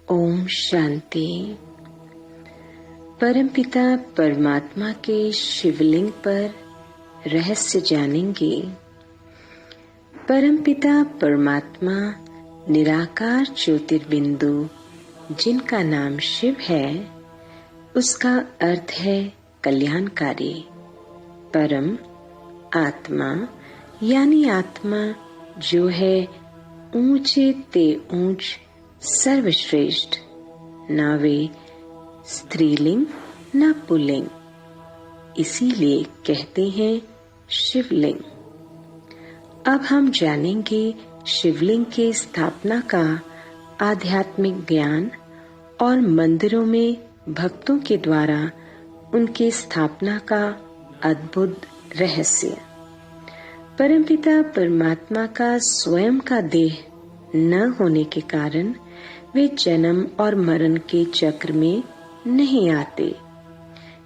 ओम शांति। परमपिता परमात्मा के शिवलिंग पर रहस्य जानेंगे। परमपिता परमात्मा निराकार ज्योतिर्बिंदु जिनका नाम शिव है, उसका अर्थ है कल्याणकारी। परम आत्मा यानी आत्मा जो है ऊंचे ते ऊंच सर्वश्रेष्ठ, ना वे स्त्रीलिंग ना पुल्लिंग, इसीलिए कहते हैं शिवलिंग। अब हम जानेंगे शिवलिंग के स्थापना का आध्यात्मिक ज्ञान और मंदिरों में भक्तों के द्वारा उनके स्थापना का अद्भुत रहस्य। परमपिता परमात्मा का स्वयं का देह न होने के कारण वे जन्म और मरण के चक्र में नहीं आते,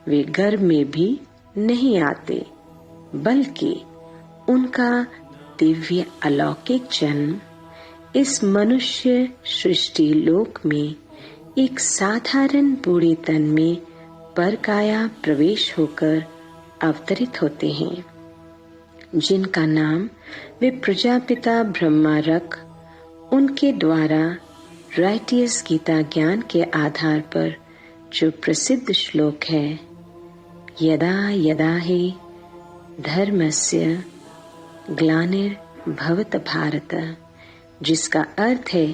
वे गर्भ में भी नहीं आते, बल्कि उनका दिव्य अलौकिक जन्म इस मनुष्य सृष्टि लोक में एक साधारण बूढ़े तन में परकाया प्रवेश होकर अवतरित होते हैं, जिनका नाम वे प्रजापिता ब्रह्मा रख उनके द्वारा राइटियस गीता ज्ञान के आधार पर जो प्रसिद्ध श्लोक है, यदा यदा हि धर्मस्य ग्लानिर्भवत भारत, जिसका अर्थ है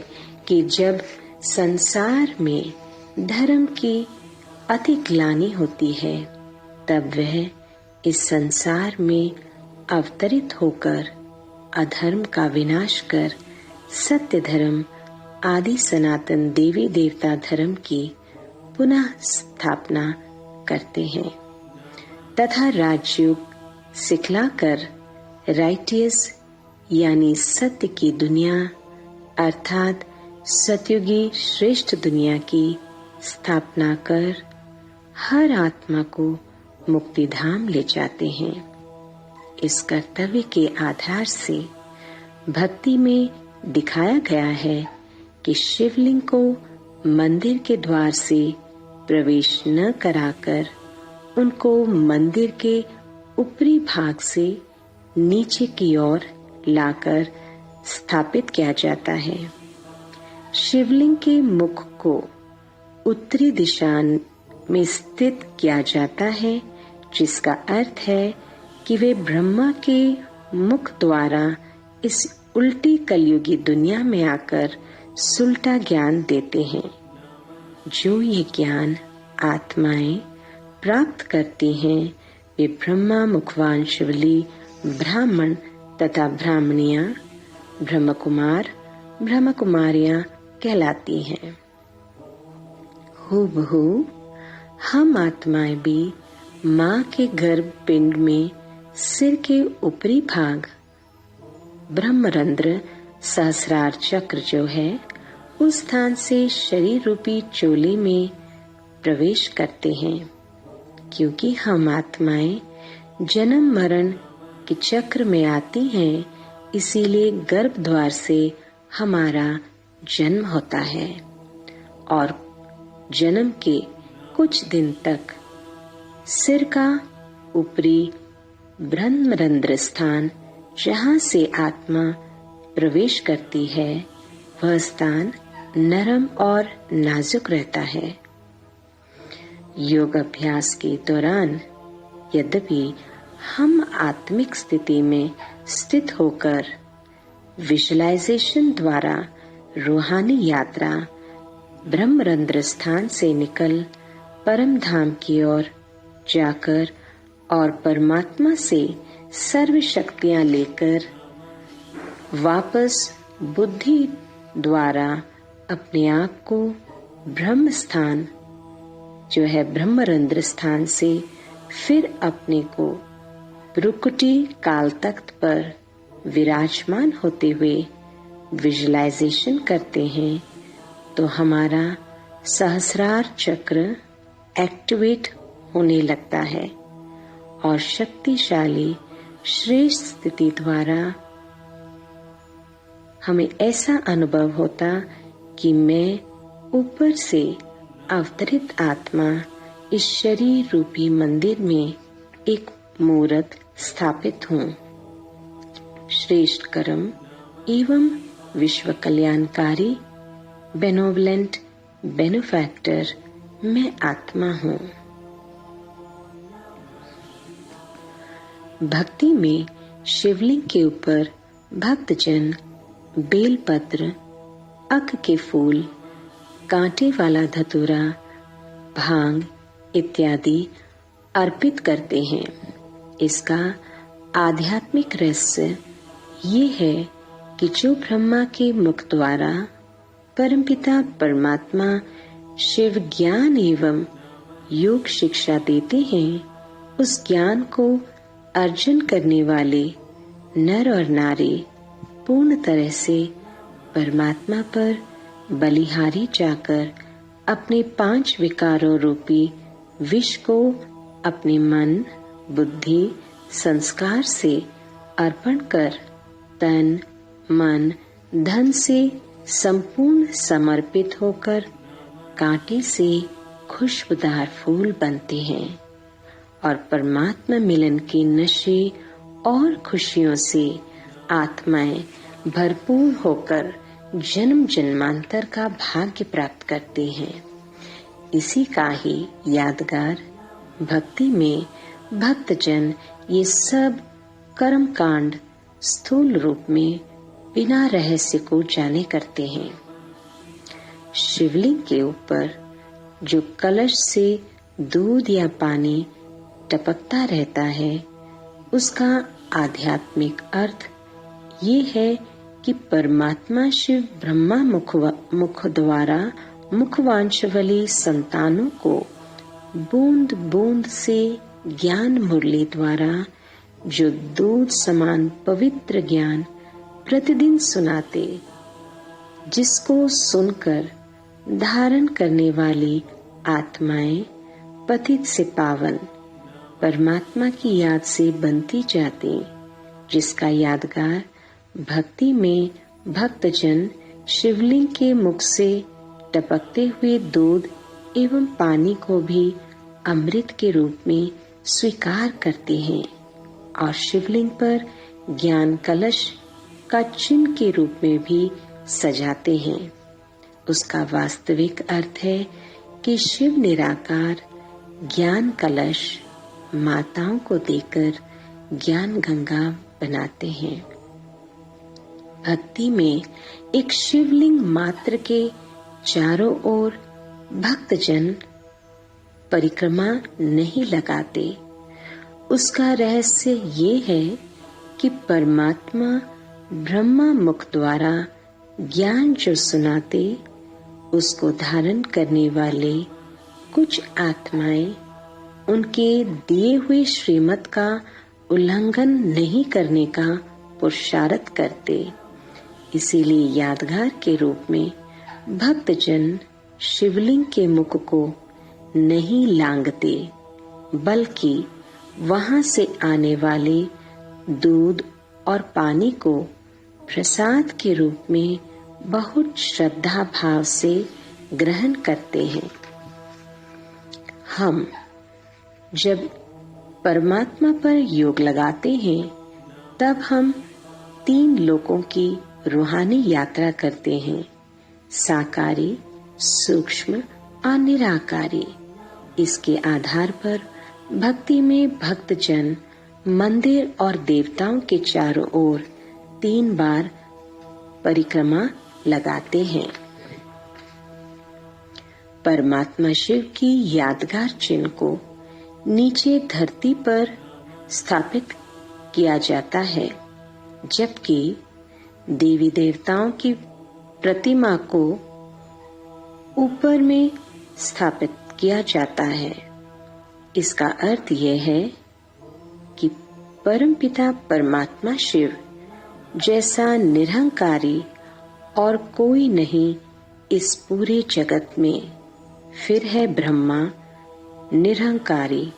कि जब संसार में धर्म की अति ग्लानि होती है, तब वह इस संसार में अवतरित होकर अधर्म का विनाश कर सत्य धर्म आदि सनातन देवी देवता धर्म की पुनः स्थापना करते हैं तथा राजयुग सिखलाकर राइटियस यानी सत्य की दुनिया अर्थात सतयुगी श्रेष्ठ दुनिया की स्थापना कर हर आत्मा को मुक्ति धाम ले जाते हैं। इस कर्तव्य के आधार से भक्ति में दिखाया गया है कि शिवलिंग को मंदिर के द्वार से प्रवेश न कराकर उनको मंदिर के ऊपरी भाग से नीचे की ओर लाकर स्थापित किया जाता है। शिवलिंग के मुख को उत्तरी दिशा में स्थित किया जाता है, जिसका अर्थ है कि वे ब्रह्मा के मुख द्वारा इस उल्टी कलयुगी दुनिया में आकर सुलटा ज्ञान देते हैं। जो ये ज्ञान आत्माएं प्राप्त करती हैं, वे ब्रह्मा मुखवान शिवली ब्राह्मण तथा ब्राह्मणियां, ब्रह्मकुमार ब्रह्मकुमारियां कहलाती हैं। हूबहू हम आत्माएं भी माँ के गर्भ पिंड में सिर के ऊपरी भाग ब्रह्मरंध्र सहस्रार चक्र जो है, उस स्थान से शरीर रूपी चोले में प्रवेश करते हैं। क्योंकि हम आत्माएं जन्म मरण के चक्र में आती हैं, इसीलिए गर्भ द्वार से हमारा जन्म होता है और जन्म के कुछ दिन तक सिर का ऊपरी ब्रह्मरंध्र स्थान जहाँ से आत्मा प्रवेश करती है, वह स्थान नरम और नाजुक रहता है। योग अभ्यास के दौरान यद्यपि हम आत्मिक स्थिति में स्थित होकर विजुअलाइजेशन द्वारा रूहानी यात्रा ब्रह्मरंध्र स्थान से निकल परम धाम की ओर जाकर और परमात्मा से सर्व शक्तियां लेकर वापस बुद्धि द्वारा अपने आप को ब्रह्म स्थान जो है ब्रह्मरंध्र स्थान से फिर अपने को भ्रुकुटी काल तख्त पर विराजमान होते हुए विजुअलाइजेशन करते हैं, तो हमारा सहस्रार चक्र एक्टिवेट होने लगता है और शक्तिशाली श्रेष्ठ स्थिति द्वारा हमें ऐसा अनुभव होता कि मैं ऊपर से अवतरित आत्मा इस शरीर रूपी मंदिर में एक मूर्त स्थापित हूँ। श्रेष्ठ कर्म एवं विश्व कल्याणकारी बेनोवलेंट बेनिफैक्टर मैं आत्मा हूँ। भक्ति में शिवलिंग के ऊपर भक्तजन बेलपत्र, अक के फूल, कांटे वाला धतूरा, भांग इत्यादि अर्पित करते हैं। इसका आध्यात्मिक रहस्य ये है कि जो ब्रह्मा के मुख द्वारा परमपिता परमात्मा शिव ज्ञान एवं योग शिक्षा देते हैं, उस ज्ञान को अर्जन करने वाले नर और नारी पूर्ण तरह से परमात्मा पर बलिहारी जाकर अपने 5 विकारों रूपी विष को अपने मन, बुद्धि, संस्कार से अर्पण कर तन, मन, धन से संपूर्ण समर्पित होकर कांटे से खुशबूदार फूल बनते हैं और परमात्मा मिलन के नशे और खुशियों से आत्माएं भरपूर होकर जन्म जन्मांतर का भाग्य प्राप्त करते हैं। इसी का ही यादगार भक्ति में भक्तजन ये सब कर्म कांड स्थूल रूप में बिना रहस्य को जाने करते हैं। शिवलिंग के ऊपर जो कलश से दूध या पानी टपकता रहता है, उसका आध्यात्मिक अर्थ ये है कि परमात्मा शिव ब्रह्मा मुख द्वारा मुखवांशवली संतानों को बूंद बूंद से ज्ञान मुरली द्वारा जो दूध समान पवित्र ज्ञान प्रतिदिन सुनाते, जिसको सुनकर धारण करने वाली आत्माएं पतित से पावन परमात्मा की याद से बनती जाती, जिसका यादगार भक्ति में भक्तजन शिवलिंग के मुख से टपकते हुए दूध एवं पानी को भी अमृत के रूप में स्वीकार करते हैं और शिवलिंग पर ज्ञान कलश का चिन्ह के रूप में भी सजाते हैं। उसका वास्तविक अर्थ है कि शिव निराकार ज्ञान कलश माताओं को देकर ज्ञान गंगा बनाते हैं। भक्ति में एक शिवलिंग मात्र के चारों ओर भक्तजन परिक्रमा नहीं लगाते। उसका रहस्य ये है कि परमात्मा ब्रह्मा मुख द्वारा ज्ञान जो सुनाते, उसको धारण करने वाले कुछ आत्माएं उनके दिए हुए श्रीमत का उल्लंघन नहीं करने का पुरुषार्थ करते। इसीलिए यादगार के रूप में भक्तजन शिवलिंग के मुख को नहीं लांघते, बल्कि वहां से आने वाले दूध और पानी को प्रसाद के रूप में बहुत श्रद्धा भाव से ग्रहण करते हैं। हम जब परमात्मा पर योग लगाते हैं, तब हम 3 लोकों की रूहानी यात्रा करते हैं, साकारी, सूक्ष्म और निराकारी। इसके आधार पर भक्ति में भक्तजन मंदिर और देवताओं के चारों ओर 3 बार परिक्रमा लगाते हैं। परमात्मा शिव की यादगार चिन्ह को नीचे धरती पर स्थापित किया जाता है, जबकि देवी देवताओं की प्रतिमा को ऊपर में स्थापित किया जाता है। इसका अर्थ यह है कि परमपिता परमात्मा शिव जैसा निरहंकारी और कोई नहीं इस पूरे जगत में। फिर है ब्रह्मा निरहंकारी,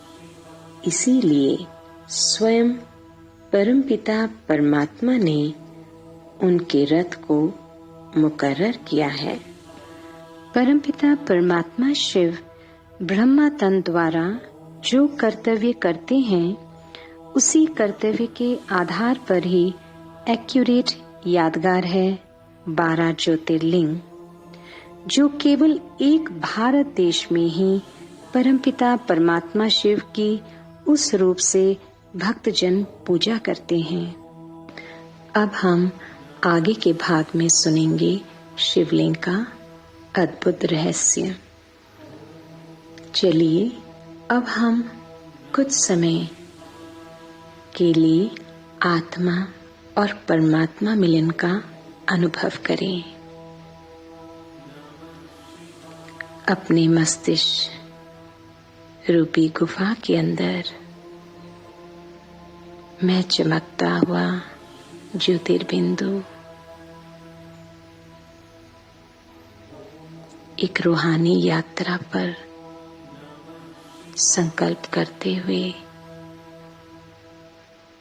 इसीलिए स्वयं परमपिता परमात्मा ने उनके रथ को मुकर्रर किया है। परमपिता परमात्मा शिव ब्रह्मा तंत्र द्वारा जो कर्तव्य करते हैं, उसी कर्तव्य के आधार पर ही एक्यूरेट यादगार है 12 ज्योतिर्लिंग, जो केवल एक भारत देश में ही परमपिता परमात्मा शिव की उस रूप से भक्तजन पूजा करते हैं। अब हम आगे के भाग में सुनेंगे शिवलिंग का अद्भुत रहस्य। चलिए अब हम कुछ समय के लिए आत्मा और परमात्मा मिलन का अनुभव करें। अपने मस्तिष्क रूपी गुफा के अंदर मैं चमकता हुआ ज्योतिर्बिंदु एक रूहानी यात्रा पर संकल्प करते हुए,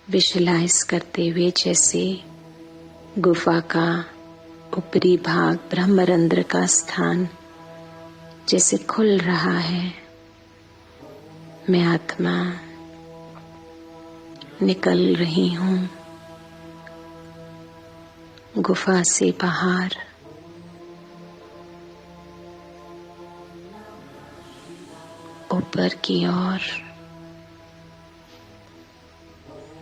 विजुअलाइज करते हुए जैसे गुफा का ऊपरी भाग ब्रह्मरंध्र का स्थान जैसे खुल रहा है, मैं आत्मा निकल रही हूँ गुफा से बाहर। ऊपर की ओर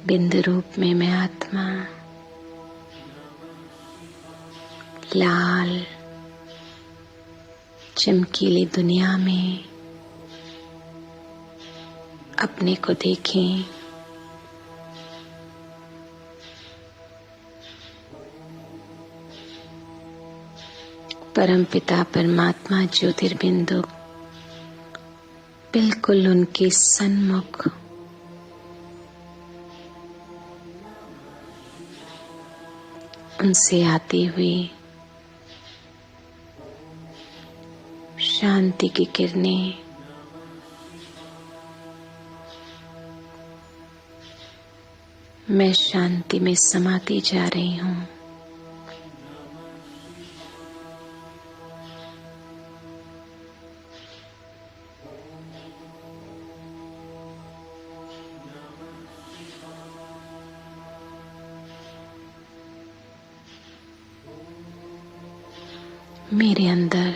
बिंदु रूप में मैं आत्मा लाल चमकीली दुनिया में अपने को देखें। परमपिता परमात्मा ज्योतिर्बिंदु बिल्कुल उनके सन्मुख उनसे आती हुई शांति की किरणें मैं शांति में समाती जा रही हूँ। मेरे अंदर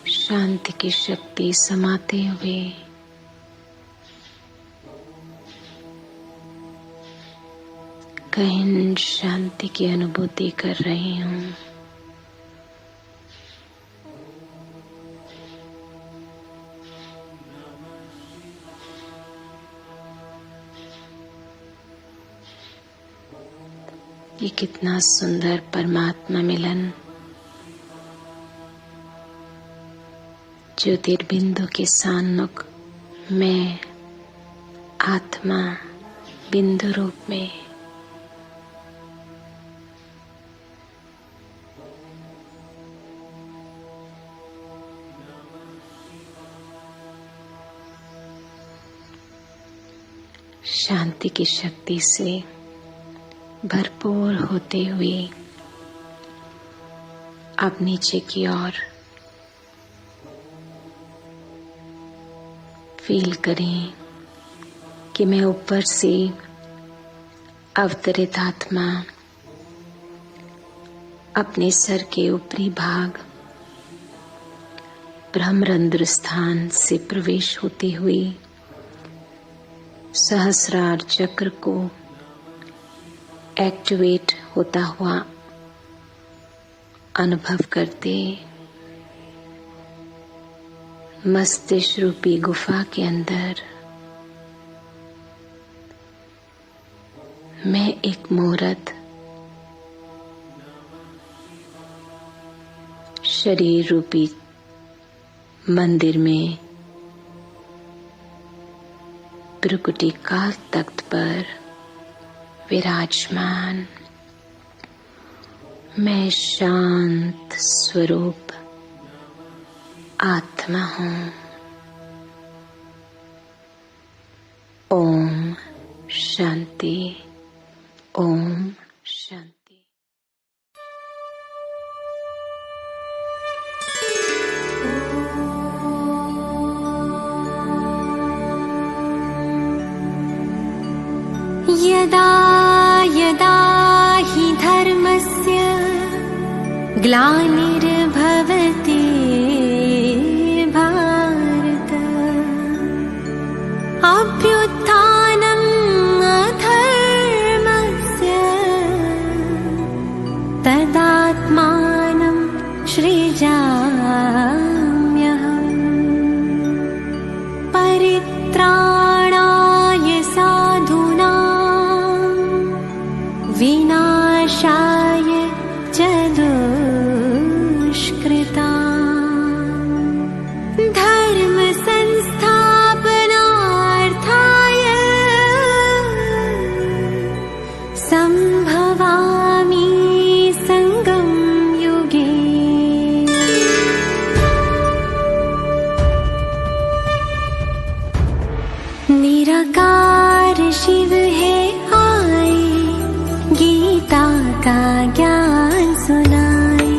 शांति की शक्ति समाते हुए गहन शांति की अनुभूति कर रही हूँ। ये कितना सुंदर परमात्मा मिलन ज्योतिर्बिंदु के सन्मुख मैं आत्मा बिंदु रूप में शांति की शक्ति से भरपूर होते हुए अब नीचे की ओर फील करें कि मैं ऊपर से अवतरित आत्मा अपने सर के ऊपरी भाग ब्रह्मरंध्र स्थान से प्रवेश होती हुई सहस्रार चक्र को एक्टिवेट होता हुआ अनुभव करते मस्तिष्क रूपी गुफा के अंदर मैं एक मुहूर्त शरीर रूपी मंदिर में भ्रुकुटी काल तख्त पर विराजमान मैं शांत स्वरूप आत्मा हूँ। ओम शांति, ओम शांति। यदा यदा हि धर्मस्य ग्लानिर्भवति भारत अभ्युत्थानम् अधर्मस्य तदात्मानं सृजाम्यहम् परित्राणाय साधूनां विनाशाय च दुष्कृतां धर्म संस्थापनार्थाय संभवामि संगम युगे। निराकार शिव है आए, गीता का ज्ञान सुनाए।